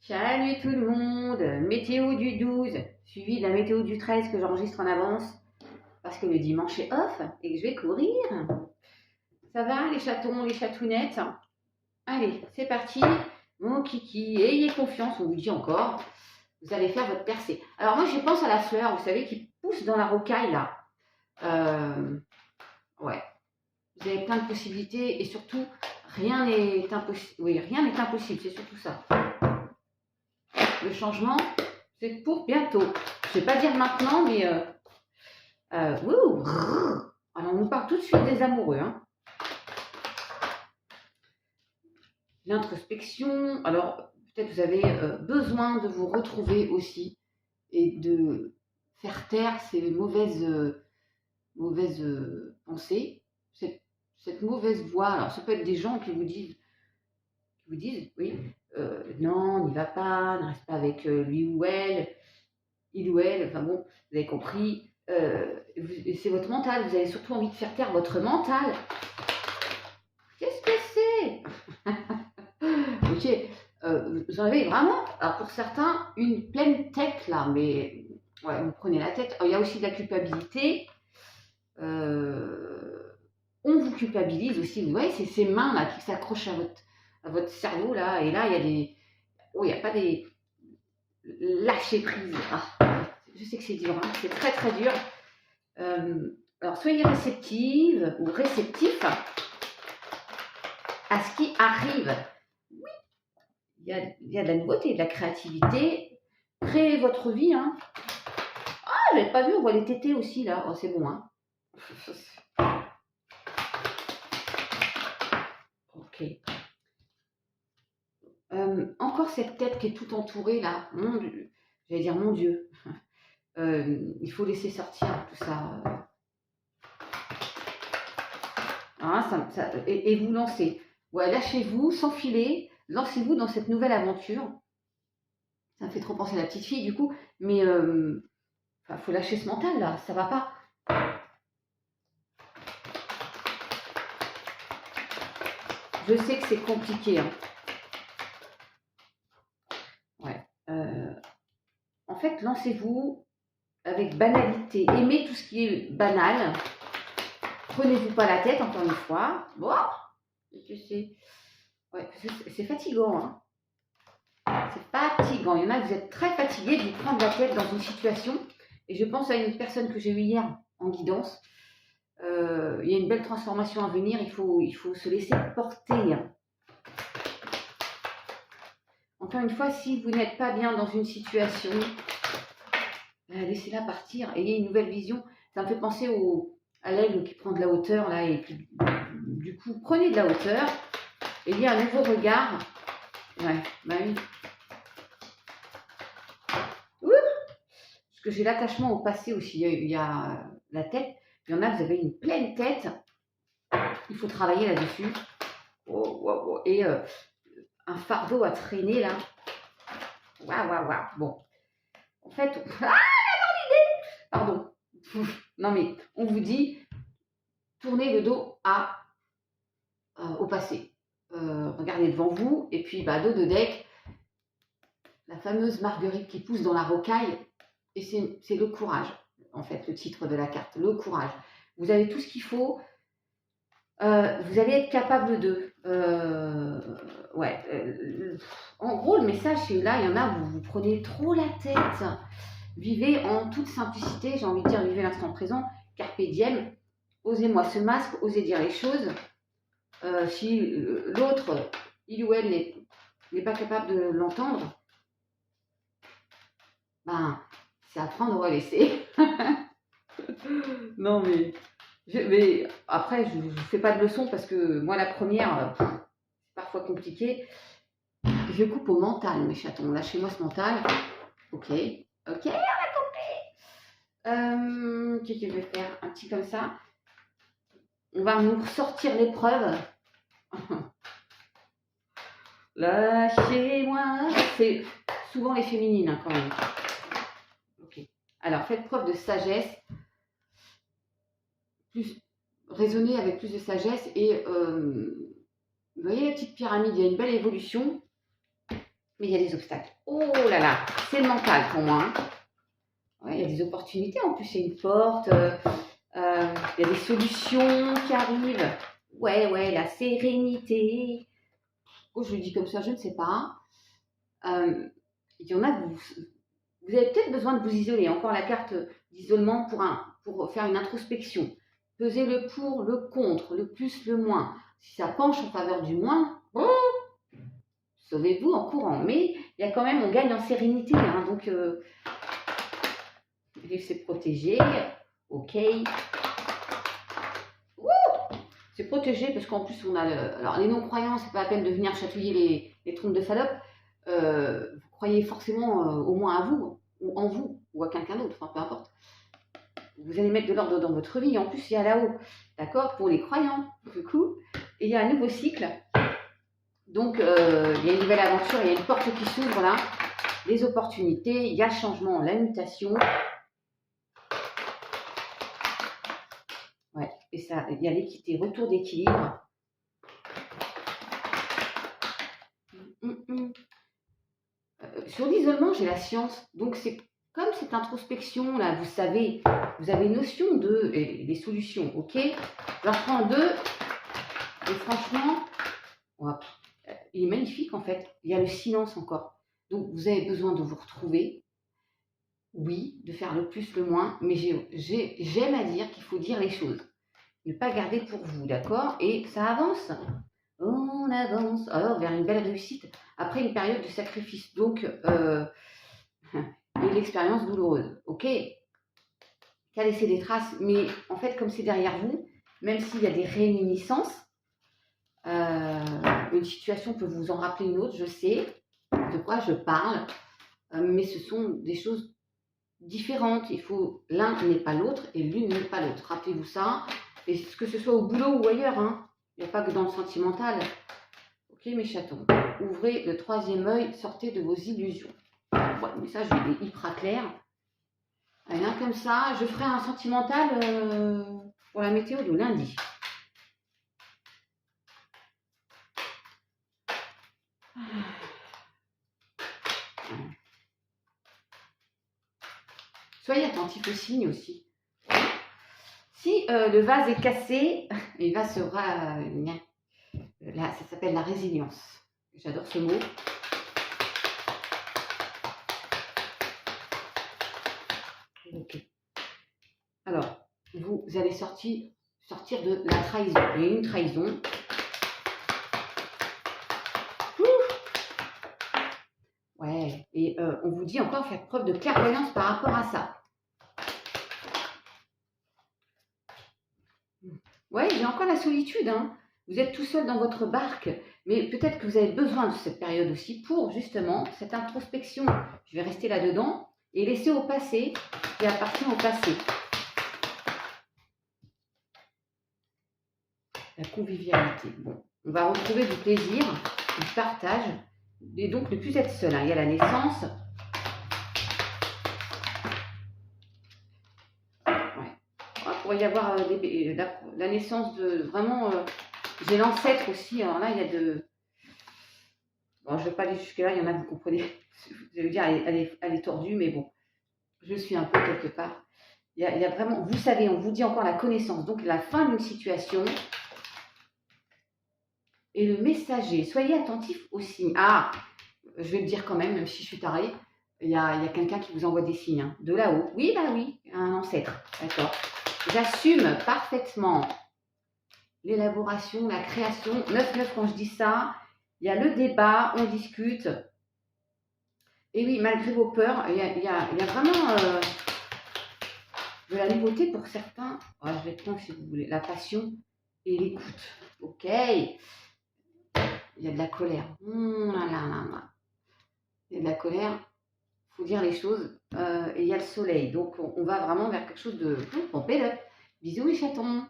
Salut tout le monde, météo du 12, suivi de la météo du 13 que j'enregistre en avance parce que le dimanche est off et que je vais courir. Ça va les chatons, les chatounettes? Allez, c'est parti, mon kiki, ayez confiance, on vous dit encore, vous allez faire votre percée. Alors moi je pense à la fleur, vous savez, qui pousse dans la rocaille là. Ouais, vous avez plein de possibilités et surtout, rien n'est impossible. Oui, rien n'est impossible, c'est surtout ça. Le changement, c'est pour bientôt. Je ne vais pas dire maintenant, mais alors on nous parle tout de suite des amoureux. Hein. L'introspection. Alors peut-être vous avez besoin de vous retrouver aussi et de faire taire ces mauvaises pensées, cette mauvaise voix. Alors ça peut être des gens qui vous disent oui, non, n'y va pas, ne reste pas avec lui ou elle. Il ou elle, enfin bon, vous avez compris, c'est votre mental, vous avez surtout envie de faire taire votre mental. Qu'est-ce que c'est? Ok, vous en avez vraiment, alors pour certains, une pleine tête là, mais ouais, vous prenez la tête. Alors, il y a aussi de la culpabilité, on vous culpabilise aussi, vous voyez, c'est ces mains là qui s'accrochent à votre cerveau là, et là il y a des, oh, il n'y a pas des, lâcher prise. Ah, je sais que c'est dur, hein, c'est très très dur. Alors soyez réceptive ou réceptif à ce qui arrive. Oui, il y a de la nouveauté, de la créativité. Créez votre vie. Hein. Ah, j'avais pas vu, on voit les tétés aussi là. Oh, c'est bon. Hein. Ok. Encore cette tête qui est tout entourée là. Mon Dieu. J'allais dire mon Dieu. Il faut laisser sortir tout ça. Hein, et vous lancez. Ouais, lâchez-vous, sans filer, lancez-vous dans cette nouvelle aventure. Ça me fait trop penser à la petite fille du coup, mais faut lâcher ce mental là, ça va pas. Je sais que c'est compliqué. Hein. Ouais. En fait, lancez-vous avec banalité. Aimez tout ce qui est banal. Prenez-vous pas la tête, encore une fois. Bon, je sais. Ouais, c'est fatigant. Hein. C'est fatigant. Il y en a, vous êtes très fatigué de vous prendre la tête dans une situation. Et je pense à une personne que j'ai eue hier en guidance. Il y a une belle transformation à venir. Il faut se laisser porter. Encore une fois, si vous n'êtes pas bien dans une situation, laissez-la partir. Ayez une nouvelle vision. Ça me fait penser à l'aigle qui prend de la hauteur. Là, et puis, du coup, prenez de la hauteur. Ayez un nouveau regard. Ouais, bah oui. Parce que j'ai l'attachement au passé aussi. Il y a la tête. Il y en a, vous avez une pleine tête. Il faut travailler là-dessus. Oh. Et un fardeau à traîner là. Waouh. Bon. En fait, pardon. Non mais, on vous dit, tournez le dos au passé. Regardez devant vous. Et puis, dos de deck, la fameuse marguerite qui pousse dans la rocaille. Et c'est le courage, en fait, le titre de la carte. Le courage. Vous avez tout ce qu'il faut. Vous allez être capable de... en gros, le message, c'est là, il y en a, vous prenez trop la tête. Vivez en toute simplicité, j'ai envie de dire, vivez l'instant présent. Carpe diem. Osez-moi ce masque, osez dire les choses. Si l'autre, il ou elle, n'est pas capable de l'entendre, c'est à prendre ou à laisser. Non, mais après, je ne fais pas de leçon parce que moi, la première, c'est parfois compliqué. Je coupe au mental, mes chatons. Lâchez-moi ce mental. Ok, on a compris. Qu'est-ce que je vais faire? Un petit comme ça. On va nous sortir l'épreuve. Lâchez-moi. C'est souvent les féminines, hein, quand même. Ok. Alors, faites preuve de sagesse. Raisonnez avec plus de sagesse et vous voyez la petite pyramide, il y a une belle évolution. Mais il y a des obstacles. Oh là là, c'est le mental pour moi. Hein. Ouais, il y a des opportunités. En plus, c'est une porte. Il y a des solutions qui arrivent. Ouais, la sérénité. Oh, je le dis comme ça, je ne sais pas. Il y en a, vous avez peut-être besoin de vous isoler. Encore la carte d'isolement pour faire une introspection. Peser le pour, le contre, le plus, le moins. Si ça penche en faveur du moins, bon, sauvez-vous en courant. Mais il y a quand même, on gagne en sérénité. Hein, donc, c'est protégé. Ok. C'est protégé parce qu'en plus, on a alors, les non-croyants, c'est pas la peine de venir chatouiller les trompes de Fallope. Vous croyez forcément au moins à vous, ou en vous, ou à quelqu'un d'autre, enfin peu importe. Vous allez mettre de l'ordre dans votre vie. En plus, il y a là-haut, d'accord, pour les croyants, du coup. Et il y a un nouveau cycle. Donc, il y a une nouvelle aventure, il y a une porte qui s'ouvre là. Les opportunités, il y a le changement, la mutation. Ouais, et ça, il y a l'équité, retour d'équilibre. Sur l'isolement, j'ai la science. Donc, c'est comme cette introspection là, vous savez, vous avez notion des solutions, ok? J'en prends deux, et franchement, hop, il est magnifique en fait. Il y a le silence encore. Donc, vous avez besoin de vous retrouver. Oui, de faire le plus, le moins, mais j'aime à dire qu'il faut dire les choses. Ne pas garder pour vous, d'accord? Et ça avance. On avance alors vers une belle réussite après une période de sacrifice. Donc, et l'expérience douloureuse, ok, qui a laissé des traces, mais en fait, comme c'est derrière vous, même s'il y a des réminiscences, une situation peut vous en rappeler une autre, je sais de quoi je parle, mais ce sont des choses différentes. Il faut, l'un n'est pas l'autre et l'une n'est pas l'autre. Rappelez-vous ça, et que ce soit au boulot ou ailleurs, hein. Il n'y a pas que dans le sentimental. Ok, mes chatons, ouvrez le troisième œil, sortez de vos illusions. Ouais, mais ça, je vais hyper clair. Rien comme ça, je ferai un sentimental pour la météo de lundi. Soyez attentifs aux signes aussi. Si le vase est cassé, il va se là, ça s'appelle la résilience. J'adore ce mot. Ok. Alors, vous allez sortir de la trahison. Il y a une trahison. Ouais, et on vous dit encore faire preuve de clairvoyance par rapport à ça. Ouais, j'ai encore la solitude, hein. Vous êtes tout seul dans votre barque, mais peut-être que vous avez besoin de cette période aussi pour justement cette introspection. Je vais rester là-dedans et laisser au passé qui appartient au passé. La convivialité. Bon, on va retrouver du plaisir, du partage, et donc ne plus être seul. Hein. Il y a la naissance. Ouais. Il pourrait y avoir la naissance de vraiment. J'ai l'ancêtre aussi. Alors là, il y a de. Bon, je ne vais pas aller jusque-là, il y en a, vous comprenez. Je veux dire, elle est tordue, mais bon, je suis un peu quelque part. Il y a vraiment, vous savez, on vous dit encore la connaissance, donc la fin d'une situation. Et le messager, soyez attentifs aux signes. Ah, je vais le dire quand même si je suis tarée, il y a quelqu'un qui vous envoie des signes. Hein, de là-haut. Oui, bah oui, un ancêtre. D'accord. J'assume parfaitement l'élaboration, la création. 9-9 quand je dis ça. Il y a le débat, on discute. Et oui, malgré vos peurs, il y a vraiment de la nouveauté pour certains. Oh, je vais prendre si vous voulez. La passion et l'écoute. Ok. Il y a de la colère. Là, là, là, là. Il y a de la colère. Il faut dire les choses. Et il y a le soleil. Donc, on va vraiment vers quelque chose de pompé. Bisous les chatons.